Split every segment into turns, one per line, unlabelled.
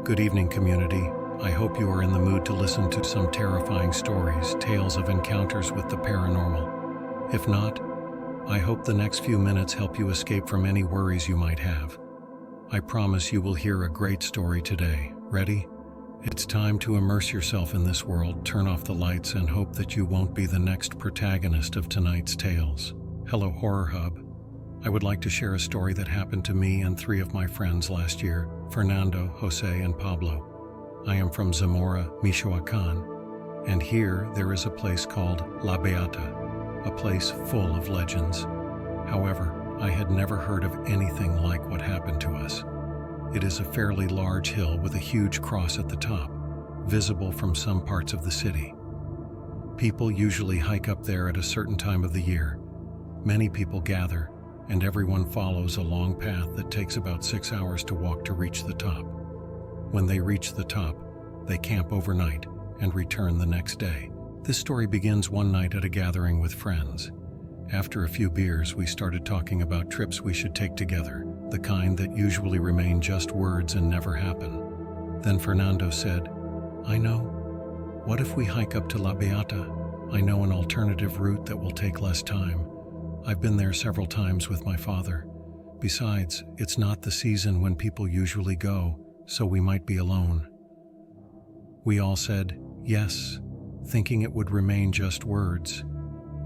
Good evening, community. I hope you are in the mood to listen to some terrifying stories, tales of encounters with the paranormal. If not, I hope the next few minutes help you escape from any worries you might have. I promise you will hear a great story today. Ready? It's time to immerse yourself in this world, turn off the lights, and hope that you won't be the next protagonist of tonight's tales. Hello, Horror Hub. I would like to share a story that happened to me and 3 of my friends last year, Fernando, Jose, and Pablo. I am from Zamora, Michoacan, and here there is a place called La Beata, a place full of legends. However, I had never heard of anything like what happened to us. It is a fairly large hill with a huge cross at the top, visible from some parts of the city. People usually hike up there at a certain time of the year. Many people gather, and everyone follows a long path that takes about 6 hours to walk to reach the top. When they reach the top, they camp overnight and return the next day. This story begins one night at a gathering with friends. After a few beers, we started talking about trips we should take together, the kind that usually remain just words and never happen. Then Fernando said, "I know. What if we hike up to La Beata? I know an alternative route that will take less time. I've been there several times with my father. Besides, it's not the season when people usually go, so we might be alone." We all said yes, thinking it would remain just words.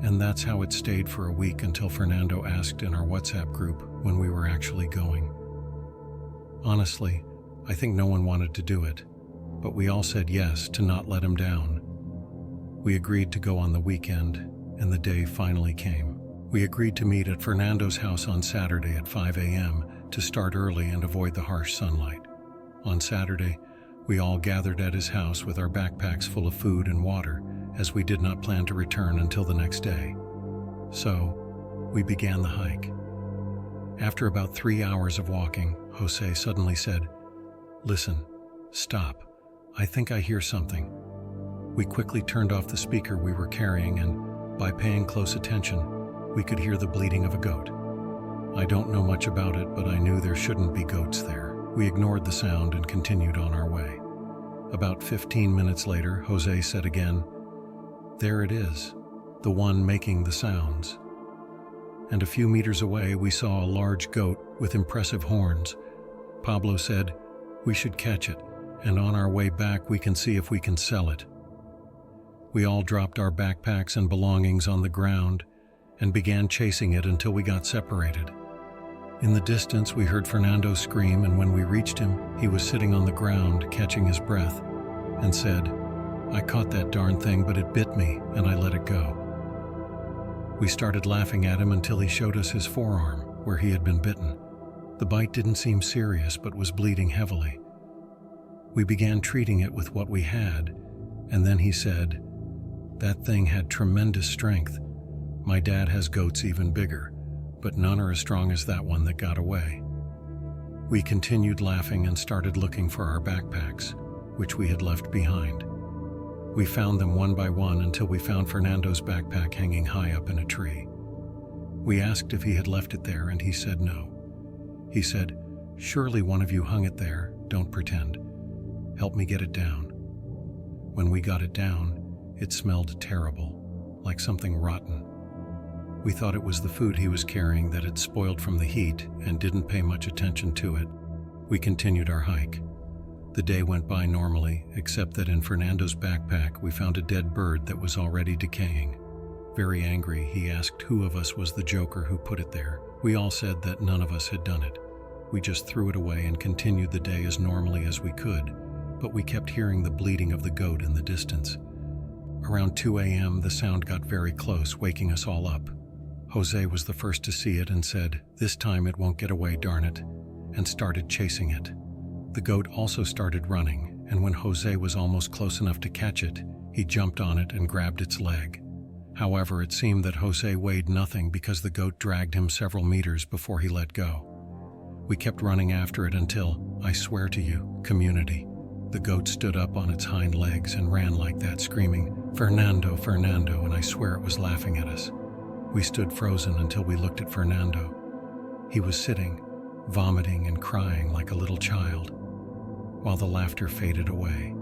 And that's how it stayed for a week until Fernando asked in our WhatsApp group when we were actually going. Honestly, I think no one wanted to do it, but we all said yes to not let him down. We agreed to go on the weekend, and the day finally came. We agreed to meet at Fernando's house on Saturday at 5 a.m. to start early and avoid the harsh sunlight. On Saturday, we all gathered at his house with our backpacks full of food and water, as we did not plan to return until the next day. So, we began the hike. After about 3 hours of walking, Jose suddenly said, "Listen, stop. I think I hear something." We quickly turned off the speaker we were carrying and, by paying close attention, we could hear the bleating of a goat. I don't know much about it, but I knew there shouldn't be goats there. We ignored the sound and continued on our way. About 15 minutes later, Jose said again, "There it is, the one making the sounds." And a few meters away, we saw a large goat with impressive horns. Pablo said, "We should catch it, and on our way back we can see if we can sell it." We all dropped our backpacks and belongings on the ground and began chasing it until we got separated. In the distance, we heard Fernando scream, and when we reached him, he was sitting on the ground, catching his breath, and said, "I caught that darn thing, but it bit me, and I let it go." We started laughing at him until he showed us his forearm, where he had been bitten. The bite didn't seem serious, but was bleeding heavily. We began treating it with what we had, and then he said, "That thing had tremendous strength. My dad has goats even bigger, but none are as strong as that one that got away." We continued laughing and started looking for our backpacks, which we had left behind. We found them one by one until we found Fernando's backpack hanging high up in a tree. We asked if he had left it there, and he said no. He said, "Surely one of you hung it there, don't pretend. Help me get it down." When we got it down, it smelled terrible, like something rotten. We thought it was the food he was carrying that had spoiled from the heat and didn't pay much attention to it. We continued our hike. The day went by normally, except that in Fernando's backpack we found a dead bird that was already decaying. Very angry, he asked who of us was the joker who put it there. We all said that none of us had done it. We just threw it away and continued the day as normally as we could, but we kept hearing the bleating of the goat in the distance. Around 2 a.m., the sound got very close, waking us all up. Jose was the first to see it and said, "This time it won't get away, darn it," and started chasing it. The goat also started running, and when Jose was almost close enough to catch it, he jumped on it and grabbed its leg. However, it seemed that Jose weighed nothing because the goat dragged him several meters before he let go. We kept running after it until, I swear to you, community, the goat stood up on its hind legs and ran like that, screaming, "Fernando, Fernando," and I swear it was laughing at us. We stood frozen until we looked at Fernando. He was sitting, vomiting and crying like a little child. while the laughter faded away.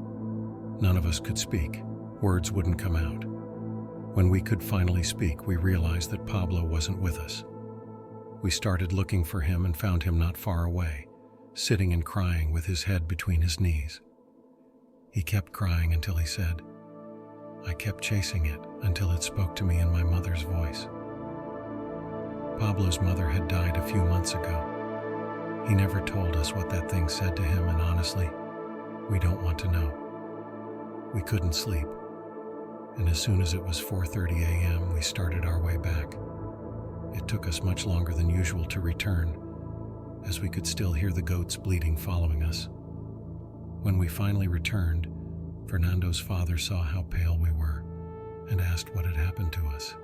None of us could speak. Words wouldn't come out. When we could finally speak, we realized that Pablo wasn't with us. We started looking for him and found him not far away, sitting and crying with his head between his knees. He kept crying until he said, "I kept chasing it until it spoke to me in my mother's voice." Pablo's mother had died a few months ago. He never told us what that thing said to him, and honestly, we don't want to know. We couldn't sleep, and as soon as it was 4:30 a.m., we started our way back. It took us much longer than usual to return, as we could still hear the goats bleating following us. When we finally returned, Fernando's father saw how pale we were and asked what had happened to us.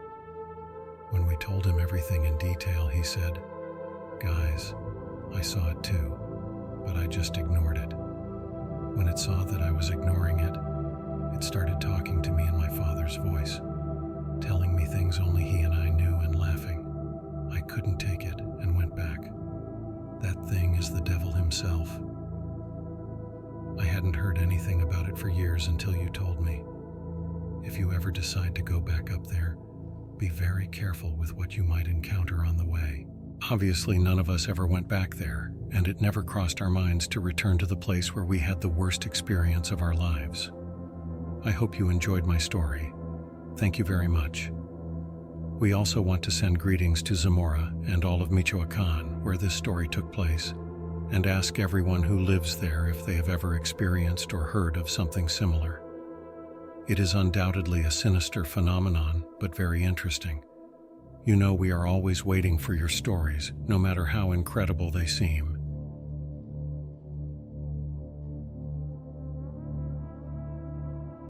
When we told him everything in detail, he said, "Guys, I saw it too, but I just ignored it. When it saw that I was ignoring it, it started talking to me in my father's voice, telling me things only he and I knew and laughing. I couldn't take it and went back. That thing is the devil himself. I hadn't heard anything about it for years until you told me. If you ever decide to go back up there, be very careful with what you might encounter on the way." Obviously, none of us ever went back there, and it never crossed our minds to return to the place where we had the worst experience of our lives. I hope you enjoyed my story. Thank you very much. We also want to send greetings to Zamora and all of Michoacan, where this story took place, and ask everyone who lives there if they have ever experienced or heard of something similar. It is undoubtedly a sinister phenomenon, but very interesting. You know, we are always waiting for your stories, no matter how incredible they seem.